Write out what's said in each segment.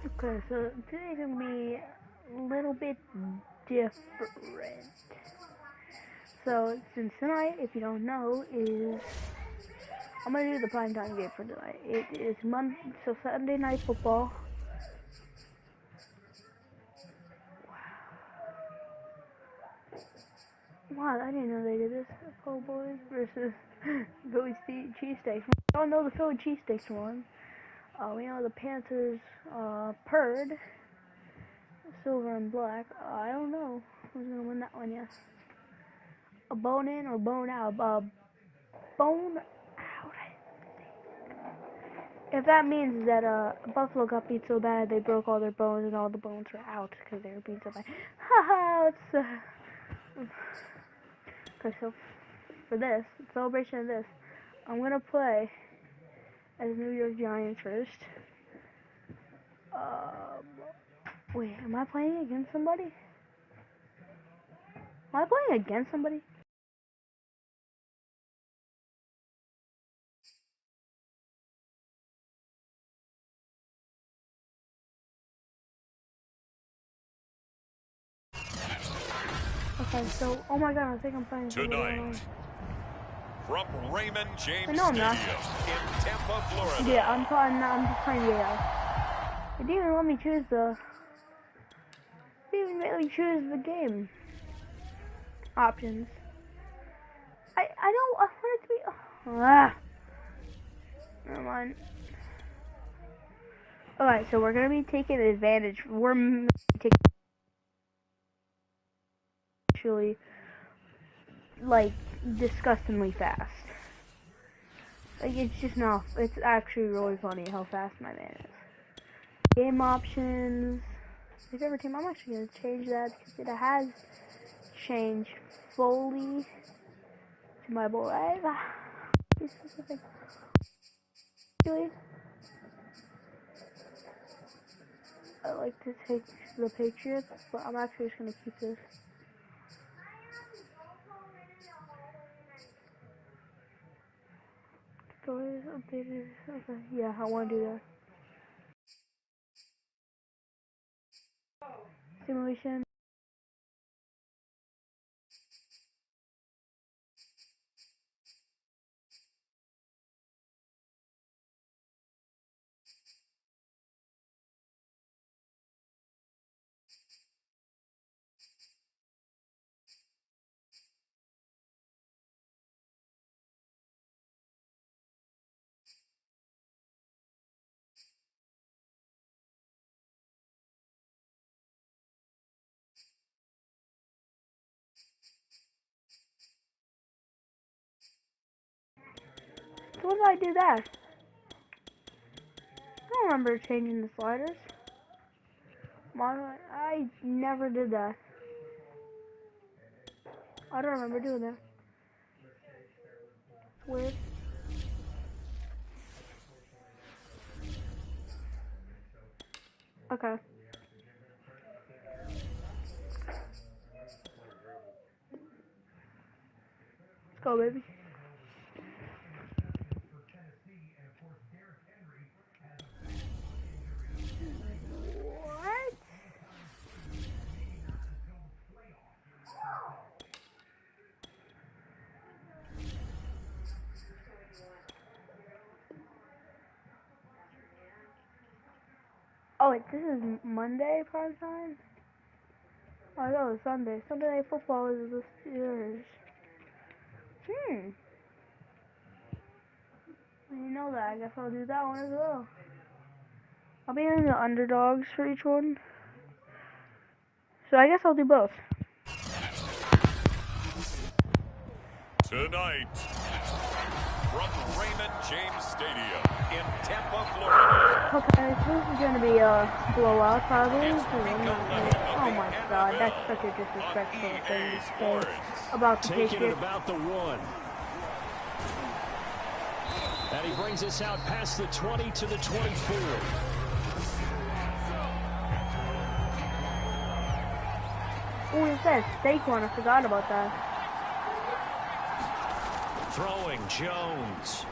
Okay, so today's gonna be a little bit different. So since tonight, if you don't know, is I'm gonna do the primetime game for tonight. It is so Sunday night football. Wow, I didn't know they did this. Cowboys versus Philly cheesesteaks. We all know the Philly cheesesteaks won. We know the Panthers purred. Silver and black. I don't know who's gonna win that one yet. A bone in or bone out? Bone out. If that means that Buffalo got beat so bad they broke all their bones and all the bones were out because they were beat so bad. Haha, okay, so for this celebration of this, I'm gonna play as New York Giants first. Wait, am I playing against somebody? Am I playing against somebody? Okay, so, oh my god, I think I'm playing tonight from Raymond James no, I'm Stadium not. in Tampa, Florida. Yeah, I'm just playing the AI. It didn't even let me choose the. It didn't even let me choose the game options. I don't. I want it to be. Never mind. Alright, so we're gonna be taking advantage. We're taking actually like disgustingly fast. Like it's just not. It's actually really funny how fast my man is. Game options. My favorite team. I'm actually gonna change that because it has changed fully to my boy. Be specific. Really, I like to take the Patriots, but I'm actually just gonna keep this. Stories updated. Okay, yeah, I want to do that. Simulation. So when did I do that? I don't remember changing the sliders. I never did that. I don't remember doing that. It's weird. Okay. Let's go, baby. What? Oh wait, this is Monday prime time? Oh, I thought it was Sunday. Sunday Night Football is the Steelers. I didn't know that. I guess I'll do that one as well. I'll be in the underdogs for each one. So I guess I'll do both. Tonight from Raymond James Stadium in Tampa, Florida. Okay, so this is gonna be a blowout probably. Oh my god, that's such a disrespectful thing to say about the Taking Patriots. it about the 1. And he brings us out past the 20 to the 24. Oh, it says Saquon. I forgot about that. Throwing Jones.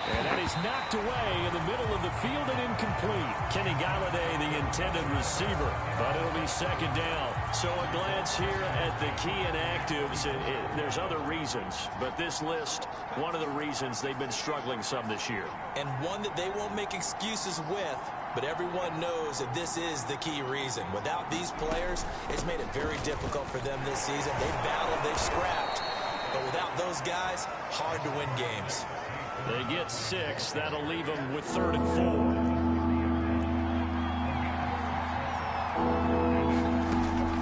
And that is knocked away in the middle of the field and incomplete. Kenny Galladay, the intended receiver, but it'll be second down. So a glance here at the key inactives. There's other reasons, but this list, one of the reasons they've been struggling some this year. And one that they won't make excuses with, but everyone knows that this is the key reason. Without these players, it's made it very difficult for them this season. They've battled, they've scrapped, but without those guys, hard to win games. They get 6. That'll leave them with 3rd and 4.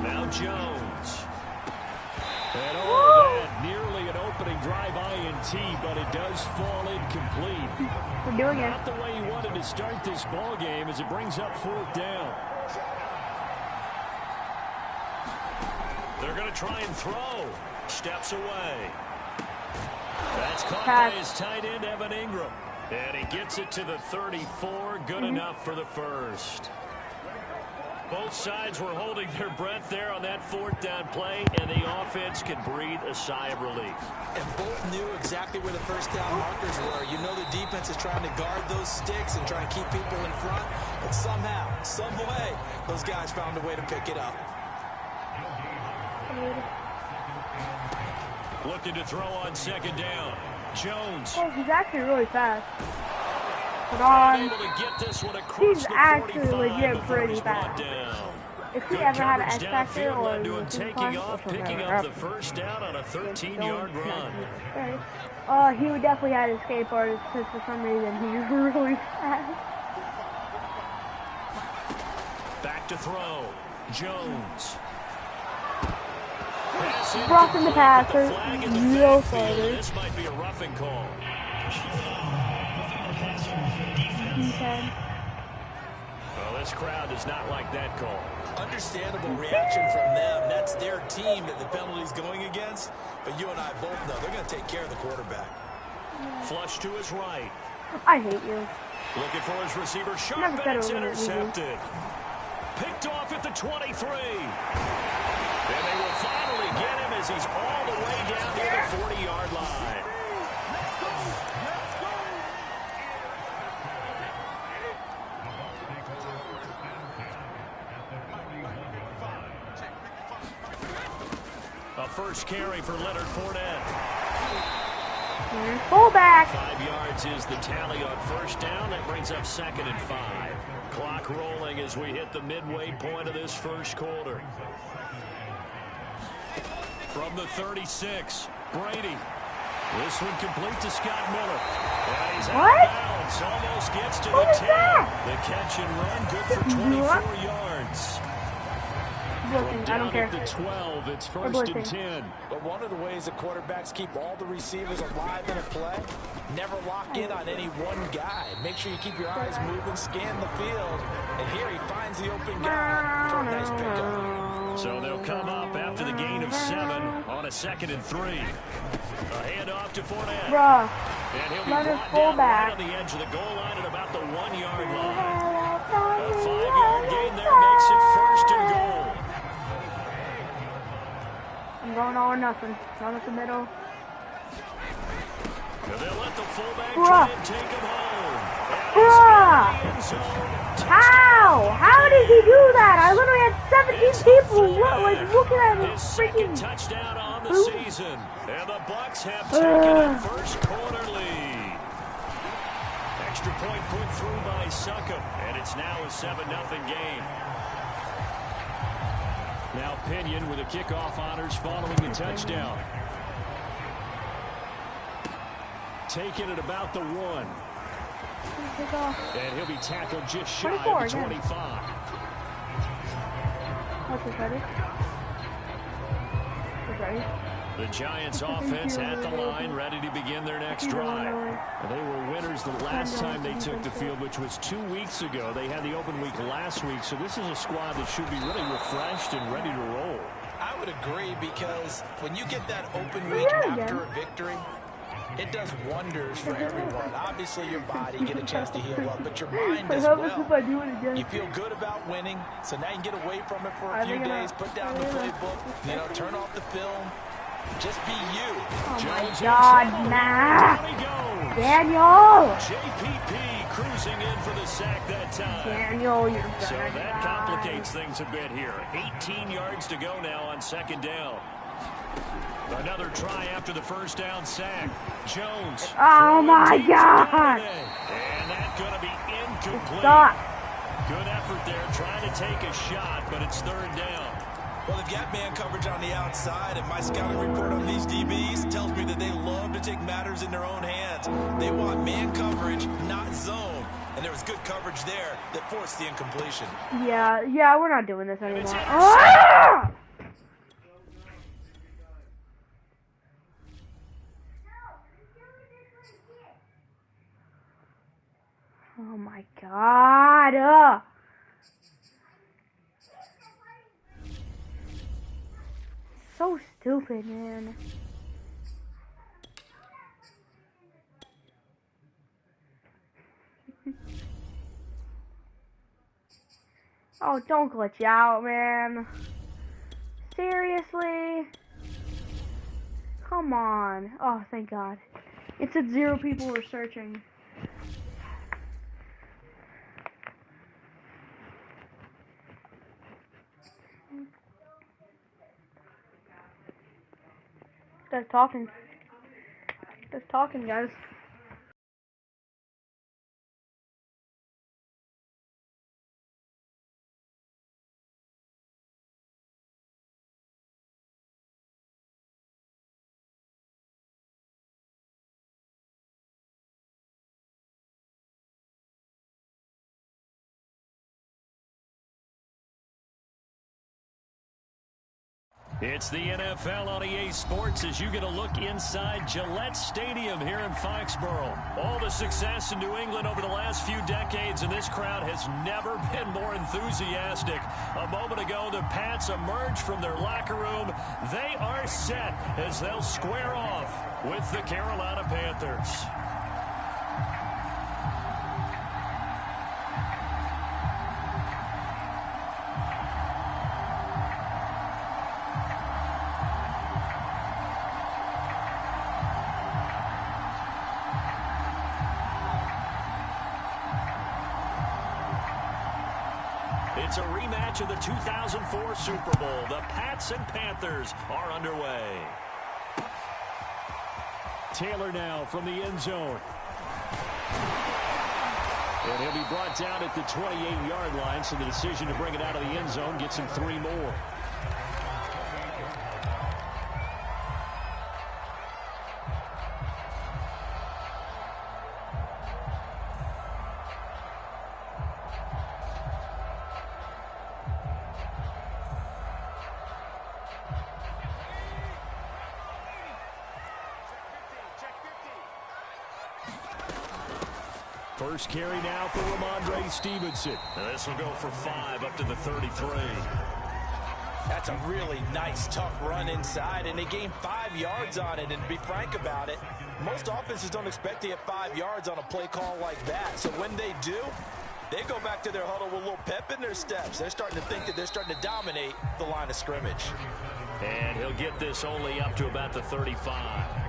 Now Jones. And that nearly an opening drive INT, but it does fall incomplete. We're doing it. Not the way you wanted to start this ball game as it brings up 4th down. They're going to try and throw. Steps away. That's caught by his tight end, Evan Ingram. And he gets it to the 34. Good enough for the first. Both sides were holding their breath there on that 4th down play, and the offense can breathe a sigh of relief. And both knew exactly where the first down markers were. You know the defense is trying to guard those sticks and try and keep people in front, but somehow, some way, those guys found a way to pick it up. Looking to throw on 2nd down. Jones. Oh, he's actually really fast. Hold on. Able to get this one across He's the actually 45 legit before pretty he's brought fast. down. If he Good ever had an coverage X Factor downfield or led to him taking off, picking up the first down on a 13-yard run. He would definitely have his skateboard because for some reason he's really fast. Back to throw. Jones. Blocking the passer. Real further. This might be a roughing call. Okay. Well, this crowd does not like that call. Understandable reaction from them. That's their team that the penalty's going against. But you and I both know they're going to take care of the quarterback. Flush to his right. I hate you. Looking for his receiver. Sharp, Never said and it's it was intercepted. Picked off at the 23. And they will finally get him as he's all the way down near the 40-yard line. A first carry for Leonard Fournette. Fullback. 5 yards is the tally on first down. That brings up 2nd and 5. Clock rolling as we hit the midway point of this first quarter. From the 36, Brady. This one complete to Scott Miller. And he's out of bounds. Almost gets to the 10. The catch and run good for 24 yards. From I don't care. At the 12, it's 1st and 10. But one of the ways the quarterbacks keep all the receivers alive in a play, never lock in on any one guy. Make sure you keep your eyes moving, scan the field. And here he finds the open guy for a nice pickup. So they'll come up after the gain of 7 on a 2nd and 3. A handoff to Fournette. Bruh. And he'll be Let us brought pull down back. right on the edge of the goal line at about the 1-yard line. A 5-yard gain there makes it 1st and goal. I'm going all or nothing. Run up the middle. And they'll let the fullback Bruh. try and take him home. Bruh! How did he do that? I literally had 17 people looking at his His freaking second touchdown on the season. And the Bucs have taken a first quarter lead. Extra point put through by Succop. And it's now a 7-0 game. Now Pinion with the kickoff honors following the touchdown. Taken at about the 1. And he'll be tackled just shy of the 25. What's this, ready? Ready? The Giants offense at the line, ready to begin their next drive. They were winners the last time they took the field, which was 2 weeks ago. They had the open week last week, so this is a squad that should be really refreshed and ready to roll. I would agree, because when you get that open week after a victory, it does wonders for everyone. Obviously, your body, you get a chance to heal up, but your mind as well. You feel good about winning, so now you can get away from it for a few days, put down the playbook, turn off the film, Just be you. Oh my God, nah. Daniel! JPP cruising in for the sack that time. Daniel, you're gonna So that die. complicates things a bit here. 18 yards to go now on second down. Another try after the first down sack. Jones. Oh my God! And that's going to be incomplete. Stop. Good effort there, trying to take a shot, but it's third down. Well, they've got man coverage on the outside, and my scouting report on these DBs tells me that they love to take matters in their own hands. They want man coverage, not zone. And there was good coverage there that forced the incompletion. Yeah, we're not doing this anymore. Ah! Oh my God. So stupid, man. Oh, don't glitch out, man. Seriously? Come on. Oh, thank God. It said 0 people were searching. Start talking. Start talking, guys. It's the NFL on EA Sports as you get a look inside Gillette Stadium here in Foxborough. All the success in New England over the last few decades, and this crowd has never been more enthusiastic. A moment ago, the Pats emerged from their locker room. They are set as they'll square off with the Carolina Panthers. It's a rematch of the 2004 Super Bowl. The Pats and Panthers are underway. Taylor now from the end zone. And he'll be brought down at the 28-yard line, so the decision to bring it out of the end zone gets him 3 more. First carry now for Ramondre Stevenson. And this will go for 5 up to the 33. That's a really nice, tough run inside, and they gained 5 yards on it. And to be frank about it, most offenses don't expect to get 5 yards on a play call like that. So when they do, they go back to their huddle with a little pep in their steps. They're starting to think that they're starting to dominate the line of scrimmage. And he'll get this only up to about the 35.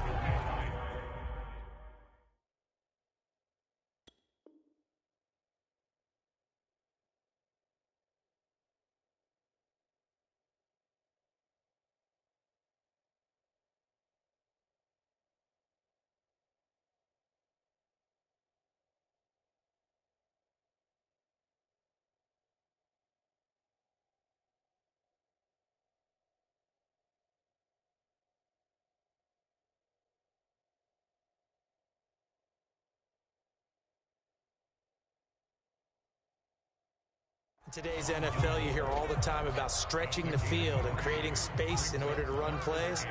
In today's NFL, you hear all the time about stretching the field and creating space in order to run plays.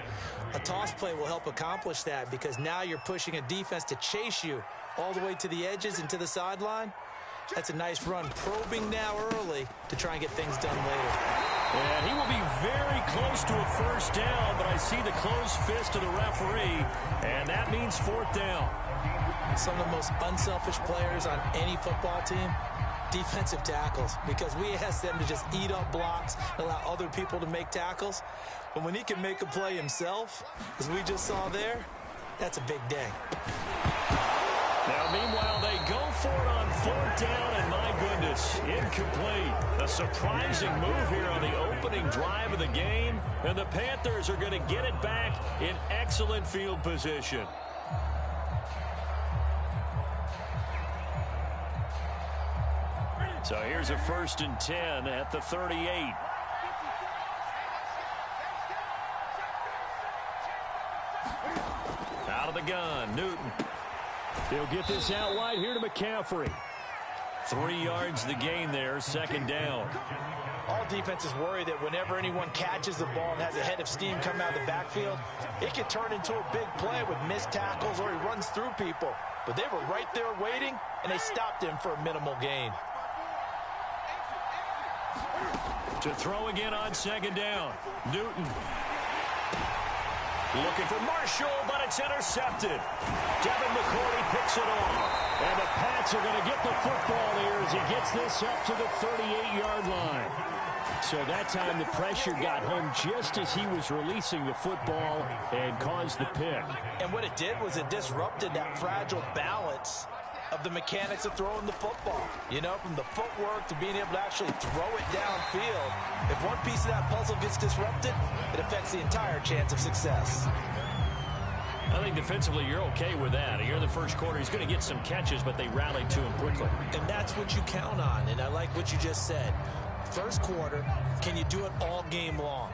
A toss play will help accomplish that because now you're pushing a defense to chase you all the way to the edges and to the sideline. That's a nice run, probing now early to try and get things done later. And he will be very close to a first down, but I see the closed fist of the referee, and that means 4th down. Some of the most unselfish players on any football team defensive tackles, because we ask them to just eat up blocks, allow other people to make tackles. But when he can make a play himself, as we just saw there, that's a big day. Now, meanwhile, they go for it on 4th down, and my goodness, incomplete. A surprising move here on the opening drive of the game, and the Panthers are going to get it back in excellent field position. So here's a 1st and 10 at the 38. Out of the gun, Newton. He'll get this out wide here to McCaffrey. 3 yards the gain there, 2nd down. All defenses worry that whenever anyone catches the ball and has a head of steam come out of the backfield, it can turn into a big play with missed tackles or he runs through people. But they were right there waiting, and they stopped him for a minimal gain. To throw again on 2nd down, Newton. Looking for Marshall, but it's intercepted. Devin McCourty picks it off. And the Pats are going to get the football here as he gets this up to the 38-yard line. So that time the pressure got home just as he was releasing the football and caused the pick. And what it did was it disrupted that fragile balance of the mechanics of throwing the football. You know, from the footwork to being able to actually throw it downfield. If one piece of that puzzle gets disrupted, it affects the entire chance of success. I think defensively you're okay with that. Here in the first quarter, he's going to get some catches, but they rallied to him quickly. And that's what you count on, and I like what you just said. First quarter, can you do it all game long?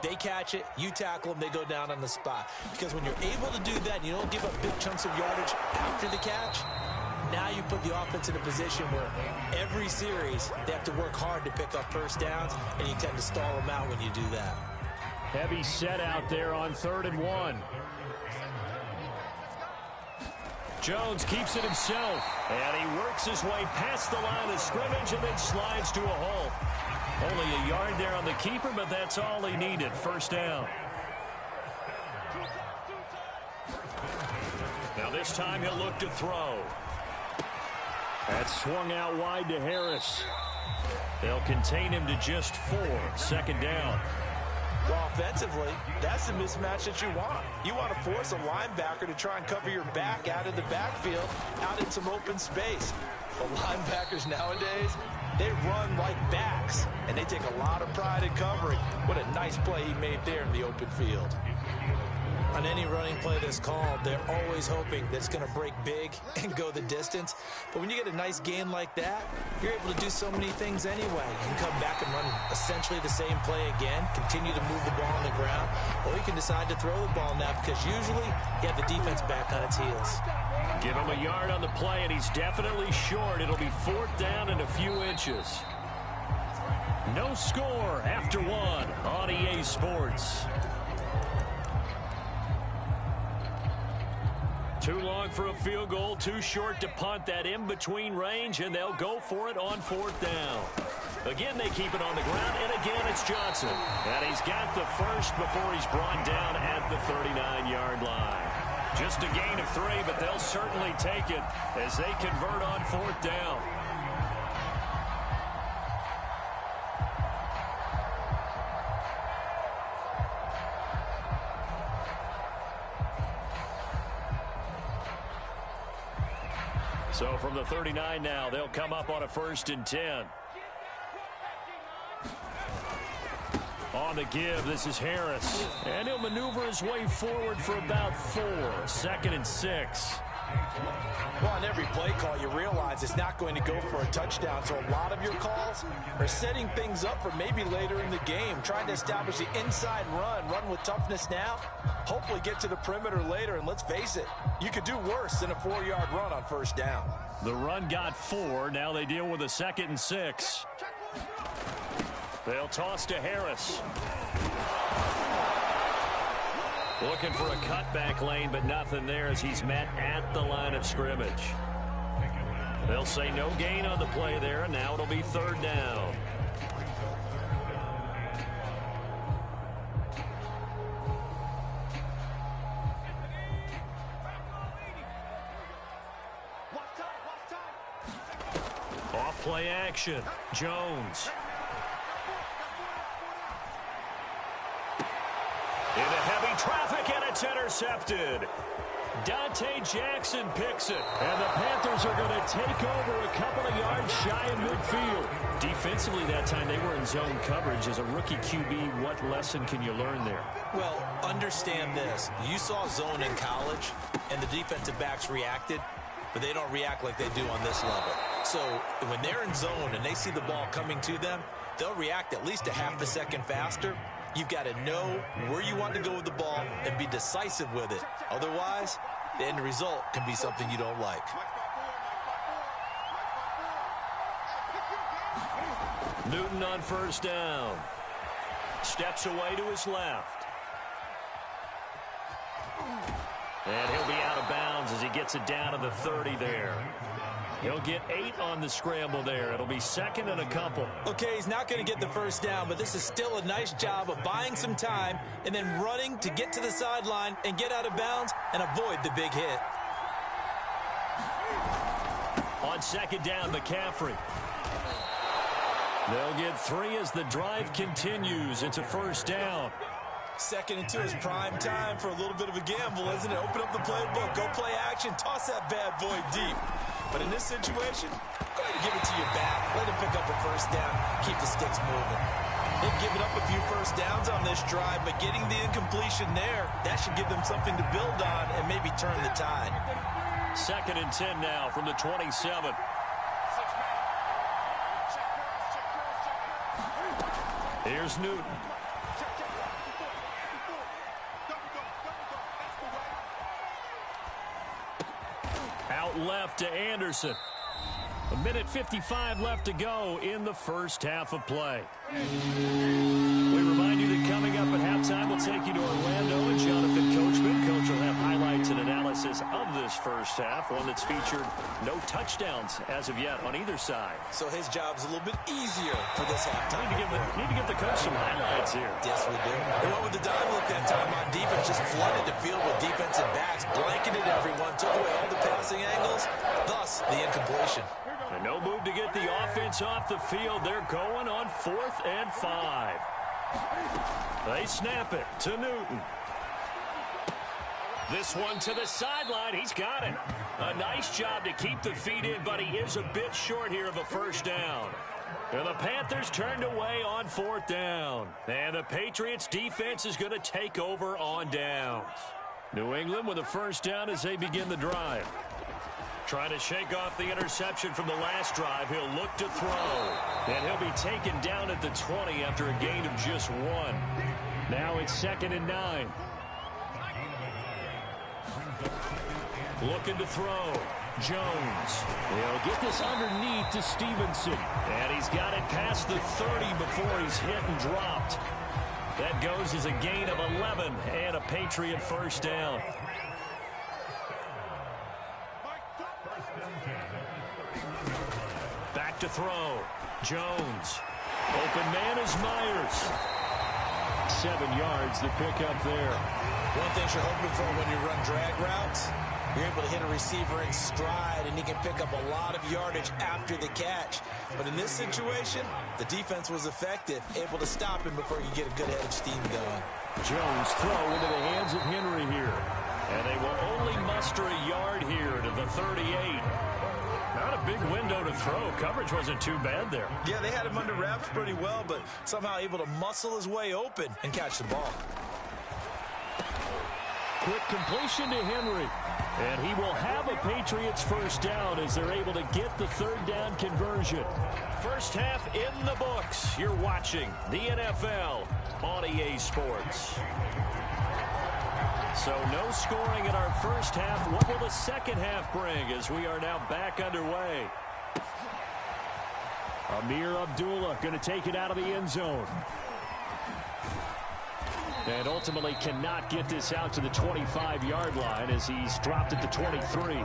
They catch it, you tackle them, they go down on the spot. Because when you're able to do that and you don't give up big chunks of yardage after the catch, now you put the offense in a position where every series they have to work hard to pick up first downs, and you tend to stall them out when you do that. Heavy set out there on 3rd and 1. Jones keeps it himself, and he works his way past the line of scrimmage and then slides to a hole. Only a yard there on the keeper, but that's all he needed. 1st down. Now this time he'll look to throw. That's swung out wide to Harris. They'll contain him to just 4. 2nd down. Well, offensively, that's the mismatch that you want. You want to force a linebacker to try and cover your back out of the backfield, out in some open space. But linebackers nowadays, they run like backs, and they take a lot of pride in covering. What a nice play he made there in the open field. On any running play that's called, they're always hoping that it's going to break big and go the distance. But when you get a nice gain like that, you're able to do so many things anyway. You can come back and run essentially the same play again, continue to move the ball on the ground, or you can decide to throw the ball now because usually you have the defense back on its heels. Give him a yard on the play, and he's definitely short. It'll be 4th down and a few inches. No score after 1 on EA Sports. Too long for a field goal, too short to punt. That in-between range, and they'll go for it on 4th down. Again, they keep it on the ground, and again, it's Johnson. And he's got the first before he's brought down at the 39-yard line. Just a gain of 3, but they'll certainly take it as they convert on 4th down. So from the 39 now, they'll come up on a 1st and 10. On the give, this is Harris. And he'll maneuver his way forward for about 4. 2nd and 6. Well, on every play call, you realize it's not going to go for a touchdown. So a lot of your calls are setting things up for maybe later in the game, trying to establish the inside run with toughness now, hopefully get to the perimeter later. And let's face it, you could do worse than a 4-yard run on 1st down. The run got 4. Now they deal with a 2nd and 6. They'll toss to Harris. Looking for a cutback lane, but nothing there as he's met at the line of scrimmage. They'll say no gain on the play there, and now it'll be 3rd down. Off play action. Jones. Into heavy traffic, and it's intercepted. Dante Jackson picks it, and the Panthers are going to take over a couple of yards shy of midfield. Defensively that time, they were in zone coverage. As a rookie QB, what lesson can you learn there? Well, understand this. You saw zone in college, and the defensive backs reacted, but they don't react like they do on this level. So when they're in zone and they see the ball coming to them, they'll react at least a half a second faster. You've got to know where you want to go with the ball and be decisive with it. Otherwise, the end result can be something you don't like. Newton on first down. Steps away to his left. And he'll be out of bounds as he gets it down to the 30 there. He'll get 8 on the scramble there. It'll be second and a couple. Okay, he's not going to get the first down, but this is still a nice job of buying some time and then running to get to the sideline and get out of bounds and avoid the big hit. On second down, McCaffrey. They'll get 3 as the drive continues. It's a first down. Second and 2 is prime time for a little bit of a gamble, isn't it? Open up the playbook, go play action, toss that bad boy deep. But in this situation, go ahead and give it to your back. Let him pick up a first down. Keep the sticks moving. They've given up a few first downs on this drive, but getting the incompletion there, that should give them something to build on and maybe turn the tide. Second and 10 now from the 27. Here's Newton. Out left to Anderson. 1:55 left to go in the first half of play. We remind you that coming up at halftime, we'll take you to Orlando and Jonathan Coachman. Coach will have highlights and analysis of this first half, one that's featured no touchdowns as of yet on either side. So his job's a little bit easier for this halftime. Need to give the coach some highlights here. Yes, we do. They went with the dime look that time on defense, just flooded the field with defensive backs, blanketed everyone, took away all the passing angles, thus the incompletion. And no move to get the offense off the field. They're going on 4th and 5. They snap it to Newton. This one to the sideline. He's got it. A nice job to keep the feet in, but he is a bit short here of a first down. And the Panthers turned away on 4th down. And the Patriots defense is going to take over on downs. New England with a first down as they begin the drive. Trying to shake off the interception from the last drive. He'll look to throw. And he'll be taken down at the 20 after a gain of just 1. Now it's 2nd and 9. Looking to throw. Jones. He'll get this underneath to Stevenson. And he's got it past the 30 before he's hit and dropped. That goes as a gain of 11 and a Patriot first down. Back to throw. Jones. Open man is Myers. 7 yards to pick up there. One thing you're hoping for when you run drag routes, you're able to hit a receiver in stride, and he can pick up a lot of yardage after the catch. But in this situation, the defense was effective, able to stop him before he could get a good head of steam going. Jones throw into the hands of Henry here. And they will only muster a yard here to the 38. Not a big window to throw. Coverage wasn't too bad there. Yeah, they had him under wraps pretty well, but somehow able to muscle his way open and catch the ball. Quick completion to Henry. And he will have a Patriots first down as they're able to get the 3rd down conversion. First half in the books. You're watching the NFL on EA Sports. So no scoring in our first half. What will the second half bring as we are now back underway? Amir Abdullah going to take it out of the end zone. And ultimately cannot get this out to the 25-yard line as he's dropped at the 23.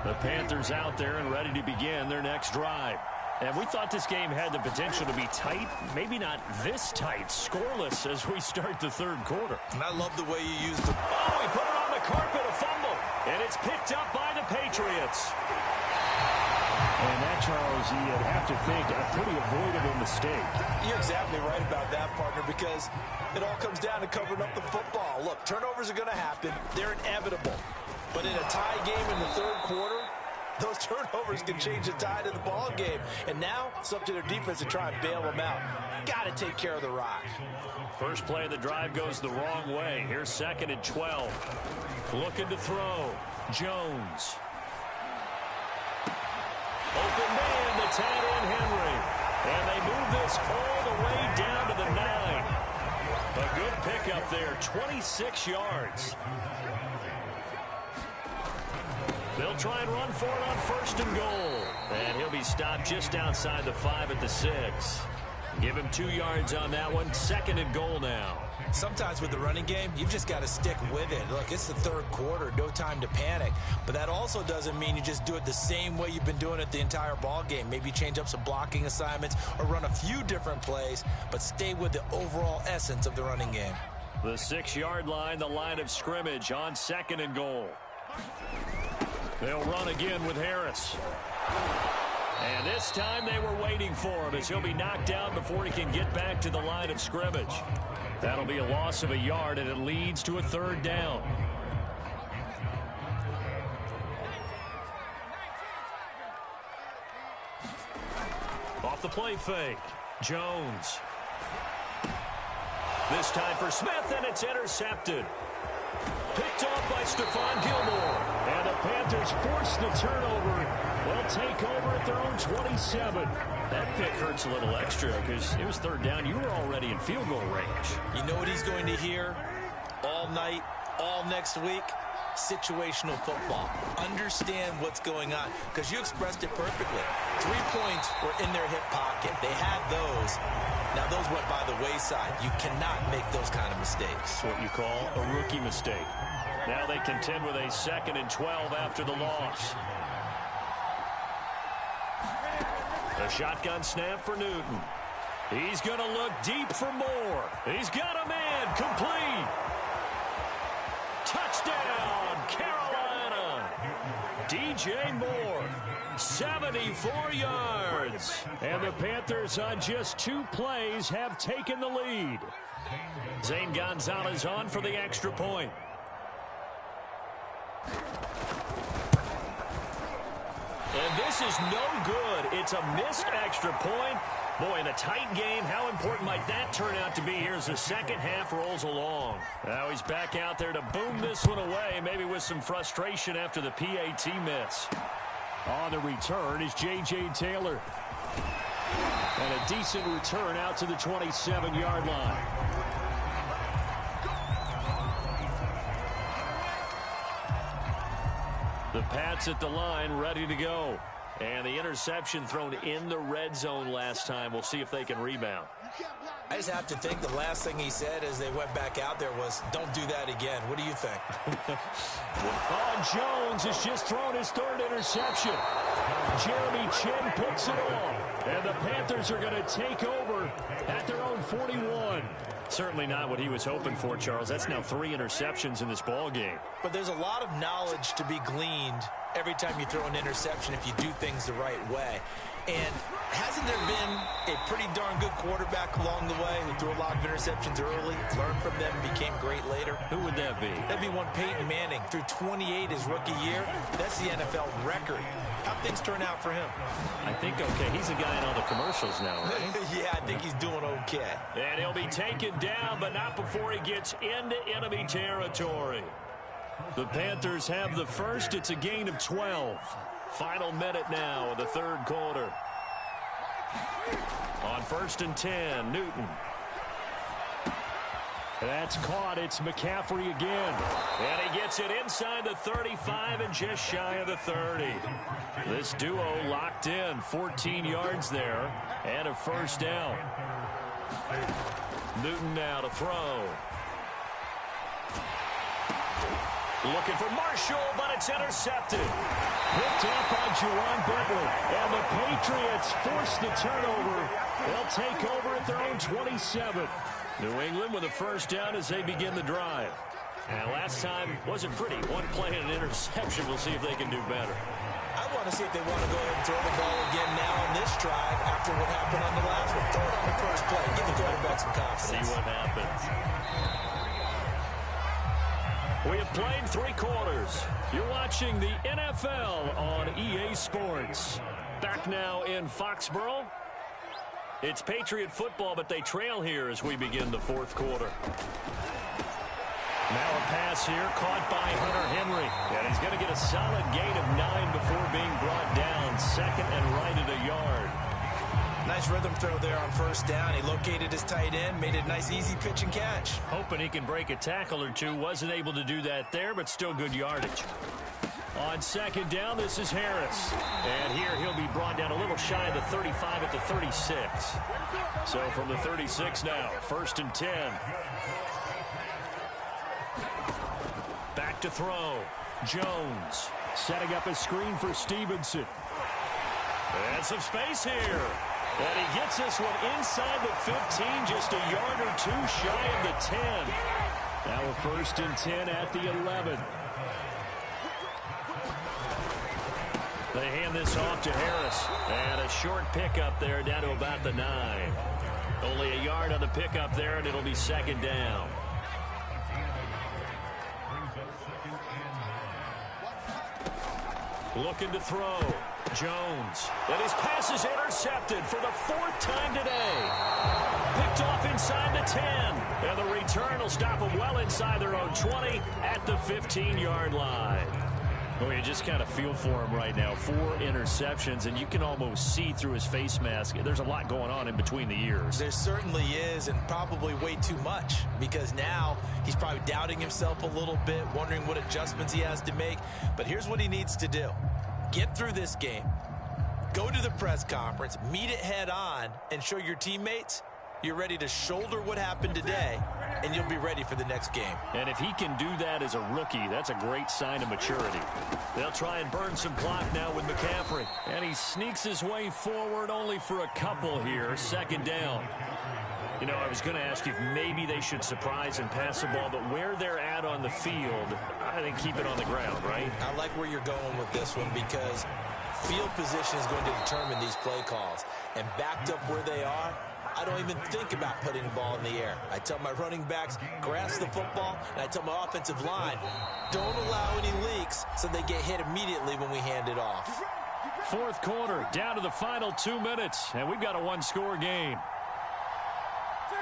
The Panthers out there and ready to begin their next drive. And we thought this game had the potential to be tight, maybe not this tight, scoreless as we start the 3rd quarter. And I love the way you used the... Oh, he put it on the carpet, a fumble. And it's picked up by the Patriots. And that, Charles, you'd have to think a pretty avoidable mistake. You're exactly right about that, partner, because it all comes down to covering up the football. Look, turnovers are going to happen. They're inevitable. But in a tie game in the third quarter, those turnovers can change the tide of the ball game. And now it's up to their defense to try and bail them out. Got to take care of the rock. First play of the drive goes the wrong way. Here's 2nd and 12. Looking to throw. Jones. Open man to tight end Henry. And they move this all the way down to the 9. A good pickup there, 26 yards. They'll try and run for it on 1st and goal. And he'll be stopped just outside the 5 at the 6. Give him 2 yards on that one. 2nd and goal now. Sometimes with the running game, you've just got to stick with it. Look, it's the third quarter, no time to panic. But that also doesn't mean you just do it the same way you've been doing it the entire ball game. Maybe change up some blocking assignments or run a few different plays, but stay with the overall essence of the running game. The 6-yard line, the line of scrimmage on 2nd and goal. They'll run again with Harris. And this time they were waiting for him as he'll be knocked down before he can get back to the line of scrimmage. That'll be a loss of a yard, and it leads to a 3rd down. Off the play fake. Jones. This time for Smith, and it's intercepted. Picked off by Stephon Gilmore. And the Panthers force the turnover. They'll take over at their own 27. That pick hurts a little extra because it was 3rd down. You were already in field goal range. You know what he's going to hear all night, all next week? Situational football. Understand what's going on, because you expressed it perfectly. 3 points were in their hip pocket. They had those. Now those went by the wayside. You cannot make those kind of mistakes. What you call a rookie mistake. Now they contend with a 2nd and 12 after the loss. A shotgun snap for Newton. He's going to look deep for Moore. He's got a man. Complete. Touchdown, Carolina. DJ Moore, 74 yards. And the Panthers on just 2 plays have taken the lead. Zane Gonzalez on for the extra point. And this is no good. It's a missed extra point. Boy, in a tight game, how important might that turn out to be here as the second half rolls along? Now he's back out there to boom this one away, maybe with some frustration after the PAT miss. On the return is J.J. Taylor. And a decent return out to the 27-yard line. The Pats at the line, ready to go. And the interception thrown in the red zone last time. We'll see if they can rebound. I just have to think the last thing he said as they went back out there was, don't do that again. What do you think? Jones has just thrown his 3rd interception. Jeremy Chin picks it off. And the Panthers are going to take over at their own 41. Certainly not what he was hoping for, Charles. That's now 3 interceptions in this ball game. But there's a lot of knowledge to be gleaned every time you throw an interception if you do things the right way. And hasn't there been a pretty darn good quarterback along the way who threw a lot of interceptions early, learned from them, became great later? Who would that be? That'd be one Peyton Manning. Threw 28 his rookie year. That's the NFL record. How'd things turn out for him? I think okay. He's a guy in all the commercials now, right? Yeah, I think he's doing okay. And he'll be taken down, but not before he gets into enemy territory. The Panthers have the first. It's a gain of 12. Final minute now of the 3rd quarter. On 1st and 10, Newton. That's caught. It's McCaffrey again. And he gets it inside the 35 and just shy of the 30. This duo locked in. 14 yards there and a 1st down. Newton now to throw. Looking for Marshall, but it's intercepted. Picked up by Juwan Bentley. And the Patriots force the turnover. They'll take over at their own 27. New England with a 1st down as they begin the drive. And last time wasn't pretty. 1 play and an interception. We'll see if they can do better. I want want to see if they want to go ahead and throw the ball again now on this drive after what happened on the last one. Throw it on the first play. Give the quarterback some confidence. See what happens. We have played 3 quarters. You're watching the NFL on EA Sports. Back now in Foxborough. It's Patriot football, but they trail here as we begin the 4th quarter. Now a pass here caught by Hunter Henry. And he's going to get a solid gain of 9 before being brought down. 2nd and right at a yard. Nice rhythm throw there on first down. He located his tight end, made it a nice easy pitch and catch. Hoping he can break a tackle or two. Wasn't able to do that there, but still good yardage. On 2nd down, this is Harris. And here he'll be brought down a little shy of the 35 at the 36. So from the 36 now, 1st and 10. Back to throw. Jones setting up a screen for Stevenson. And some space here. And he gets this one inside the 15, just a yard or 2 shy of the 10. Now a 1st and 10 at the 11. They hand this off to Harris. And a short pickup there down to about the 9. Only a yard on the pickup there, and it'll be 2nd down. Looking to throw. Jones. And his pass is intercepted for the 4th time today. Picked off inside the 10. And the return will stop them well inside their own 20 at the 15-yard line. Well, you just kind of feel for him right now. 4 interceptions, and you can almost see through his face mask. There's a lot going on in between the ears. There certainly is, and probably way too much, because now he's probably doubting himself a little bit, wondering what adjustments he has to make. But here's what he needs to do. Get through this game, go to the press conference, meet it head on, and show your teammates you're ready to shoulder what happened today, and you'll be ready for the next game. And if he can do that as a rookie, that's a great sign of maturity. They'll try and burn some clock now with McCaffrey. And he sneaks his way forward only for a couple here. 2nd down. You know, I was going to ask you if maybe they should surprise and pass the ball, but where they're at on the field, I think keep it on the ground, right? I like where you're going with this one because field position is going to determine these play calls. And backed up where they are, I don't even think about putting the ball in the air. I tell my running backs, grasp the football, and I tell my offensive line, don't allow any leaks so they get hit immediately when we hand it off. 4th quarter, down to the final 2 minutes, and we've got a 1-score game.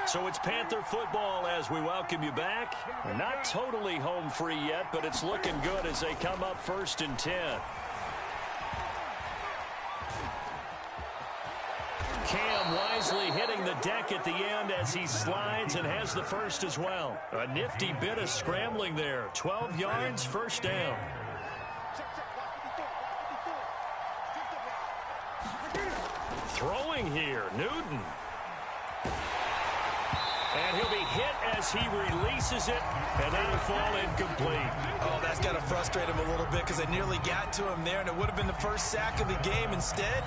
So it's Panther football as we welcome you back. We're not totally home free yet, but it's looking good as they come up 1st and 10. Cam wisely hitting the deck at the end as he slides and has the first as well. A nifty bit of scrambling there. 12 yards, 1st down. Throwing here, Newton. And he'll be hit as he releases it, and that'll fall incomplete. Oh, that's got to frustrate him a little bit because I nearly got to him there, and it would have been the first sack of the game. Instead,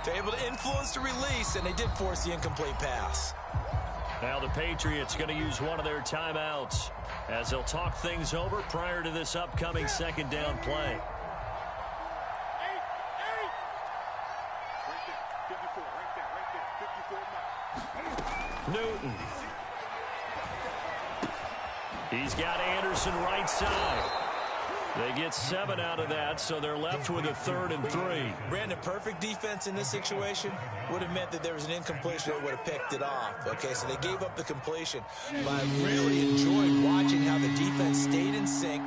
they're able to influence the release, and they did force the incomplete pass. Now the Patriots going to use one of their timeouts as they'll talk things over prior to this upcoming 2nd down play. Newton. He's got Anderson right side. They get 7 out of that, so they're left with a 3rd and 3. Brandon, perfect defense in this situation would have meant that there was an incompletion that would have picked it off. Okay, so they gave up the completion. But I really enjoyed watching how the defense stayed in sync,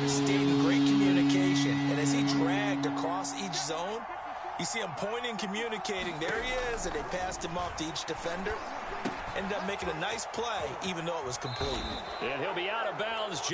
stayed in great communication. And as he dragged across each zone, you see him pointing, communicating. There he is, and they passed him off to each defender. Ended up making a nice play, even though it was complete. And he'll be out of bounds.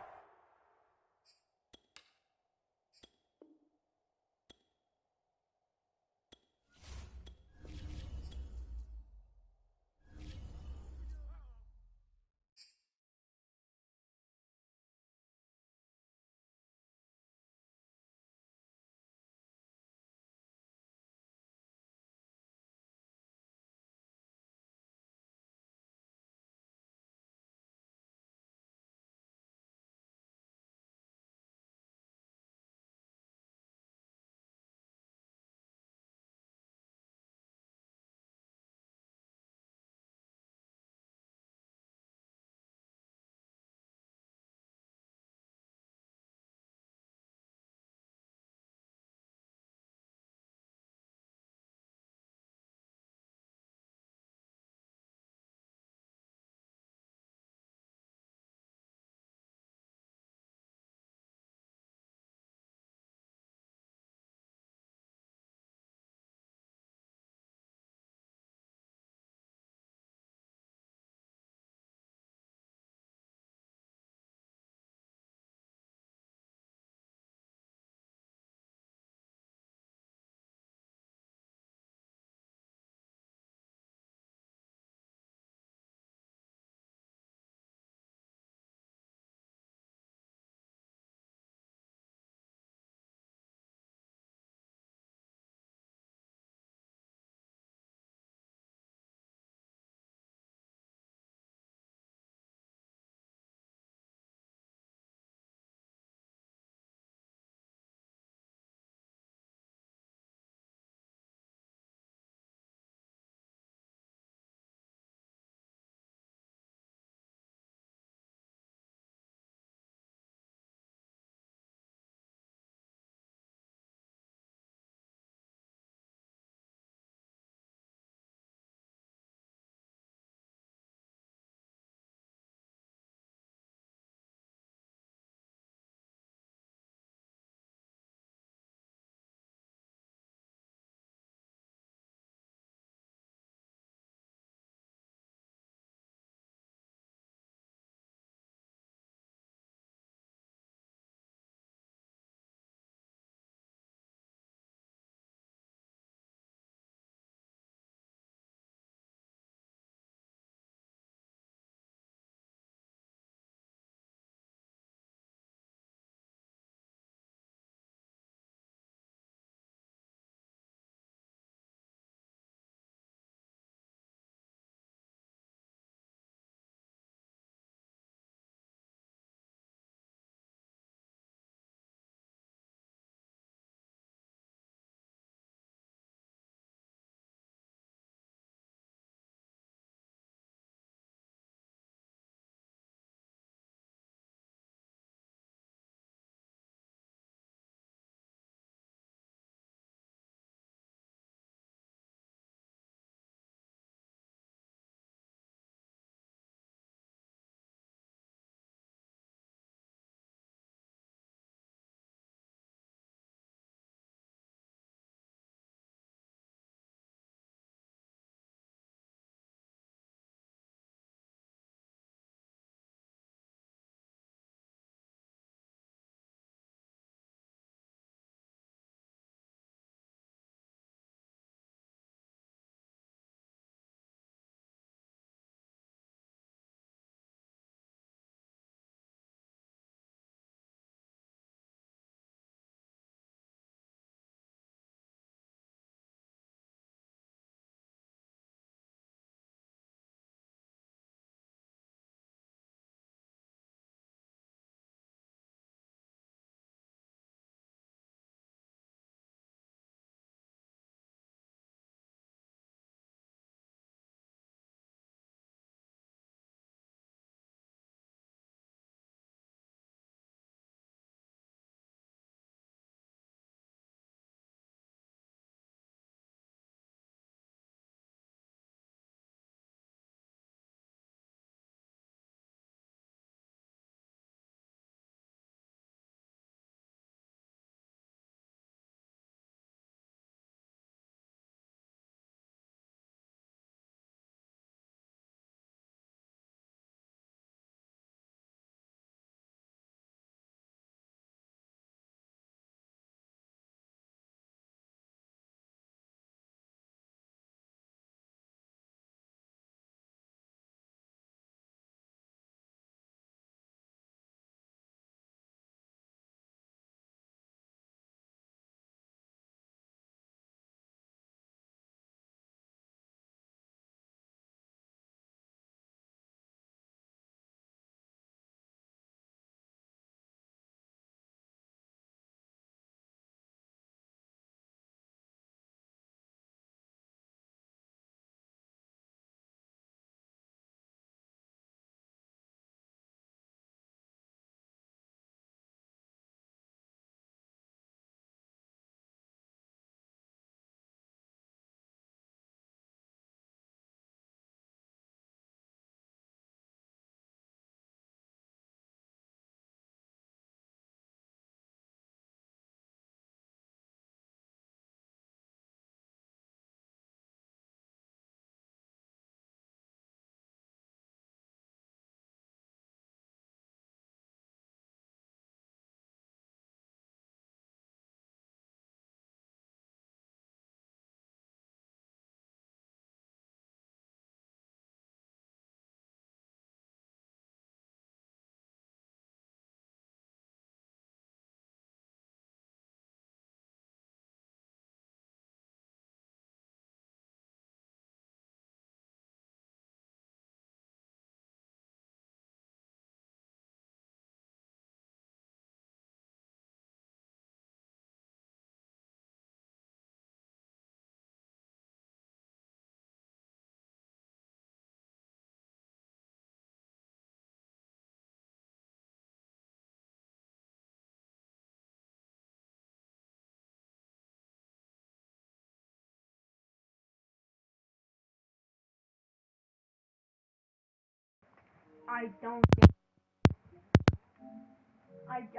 I don't think.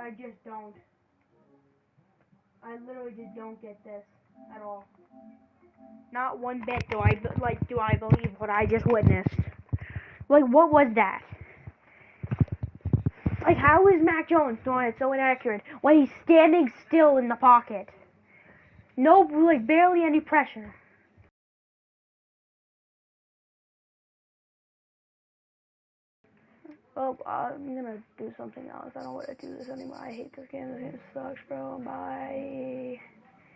I just don't. I literally just don't get this at all. Not one bit do I believe what I just witnessed. Like, what was that? Like, how is Mac Jones throwing it so inaccurate when he's standing still in the pocket? No, like, barely any pressure. Oh, I'm gonna do something else. I don't want to do this anymore. I hate this game. This game sucks, bro. Bye.